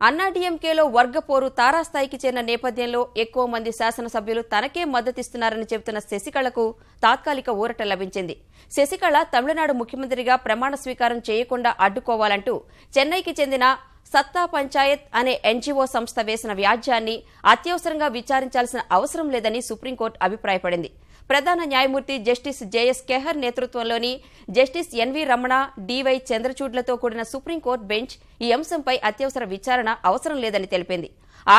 అన్నాడీఎంకేలో వర్గపోరు తారాస్థాయికి చేరిన నేపథ్యంలో ఎక్కువ మంది శాసనసభ్యులు తనకే మద్దతిస్తున్నారని చెబుతున్న శశికళకు తాత్కాలిక ఊరట లభించింది. శశికళ తమిళనాడు ముఖ్యమంత్రిగా ప్రమాణ స్వీకారం చేయకుండా అడ్డుకోవాలంటూ చెన్నైకి చెందిన సత్తా పంచాయత్ అనే ఎన్జీఓ సంస్థ వేసిన వ్యాజ్యాన్ని అత్యవసరంగా విచారించాల్సిన అవసరం లేదని సుప్రీంకోర్టు అభిప్రాయపడింది. ప్రధాన న్యాయమూర్తి జస్టిస్ జేఎస్ కెహర్ నేతృత్వంలోని జస్టిస్ ఎన్వీ రమణ, డివై చంద్రచూడ్లతో కూడిన సుప్రీంకోర్టు బెంచ్ ఈ అంశంపై అత్యవసర విచారణ అవసరం లేదని తెలిపింది.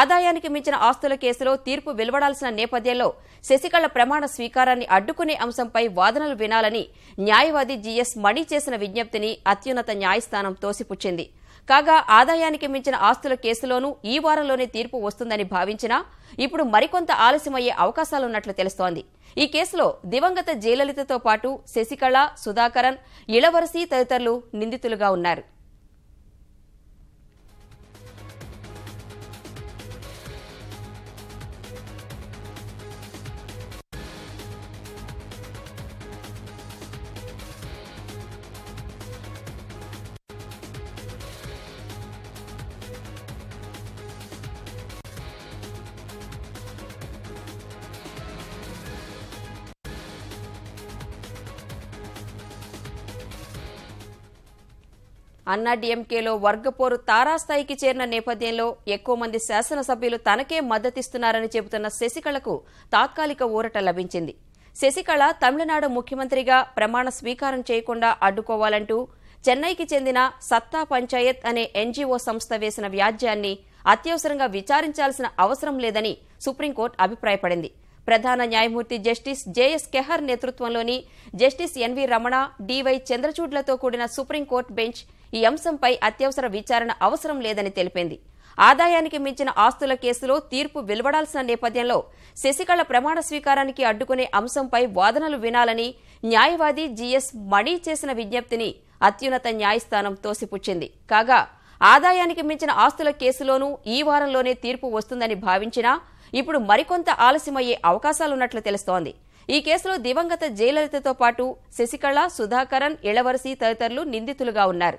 ఆదాయానికి మించిన ఆస్తుల కేసులో తీర్పు వెలువడాల్సిన నేపథ్యంలో శశికళ ప్రమాణ స్వీకారాన్ని అడ్డుకునే అంశంపై వాదనలు వినాలని న్యాయవాది జీఎస్ మణి చేసిన విజ్ఞప్తిని అత్యున్నత న్యాయస్థానం తోసిపుచ్చింది. కాగా ఆదాయానికి మించిన ఆస్తుల కేసులోనూ ఈ వారంలోనే తీర్పు వస్తుందని భావించినా ఇప్పుడు మరికొంత ఆలస్యమయ్యే అవకాశాలున్నట్లు తెలుస్తోంది. ఈ కేసులో దివంగత జయలలితతో పాటు శశికళ, సుధాకరన్, ఇళవరసి తదితరులు నిందితులుగా ఉన్నారు. అన్నాడీఎంకేలో వర్గపోరు తారాస్థాయికి చేరిన నేపథ్యంలో ఎక్కువ మంది శాసనసభ్యులు తనకే మద్దతిస్తున్నారని చెబుతున్న శశికళకు తాత్కాలిక ఊరట లభించింది. శశికళ తమిళనాడు ముఖ్యమంత్రిగా ప్రమాణ స్వీకారం చేయకుండా అడ్డుకోవాలంటూ చెన్నైకి చెందిన సత్తా పంచాయత్ అనే ఎన్జీఓ సంస్థ వేసిన వ్యాజ్యాన్ని అత్యవసరంగా విచారించాల్సిన అవసరం లేదని సుప్రీంకోర్టు అభిప్రాయపడింది. ప్రధాన న్యాయమూర్తి జస్టిస్ జేఎస్ కెహర్ నేతృత్వంలోని జస్టిస్ ఎన్వీ రమణ, డివై చంద్రచూడ్లతో కూడిన సుప్రీంకోర్టు బెంచ్ ఈ అంశంపై అత్యవసర విచారణ అవసరం లేదని తెలిపింది. ఆదాయానికి మించిన ఆస్తుల కేసులో తీర్పు వెలువడాల్సిన నేపథ్యంలో శశికళ ప్రమాణ స్వీకారానికి అడ్డుకునే అంశంపై వాదనలు వినాలని న్యాయవాది జీఎస్ మణి చేసిన విజ్ఞప్తిని అత్యున్నత న్యాయస్థానం తోసిపుచ్చింది. కాగా ఆదాయానికి మించిన ఆస్తుల కేసులోనూ ఈ వారంలోనే తీర్పు వస్తుందని భావించినా ఇప్పుడు మరికొంత ఆలస్యమయ్యే అవకాశాలున్నట్లు తెలుస్తోంది. ఈ కేసులో దివంగత జయలలితతో పాటు శశికళ, సుధాకరన్, ఇళవరసి తదితరులు నిందితులుగా ఉన్నారు.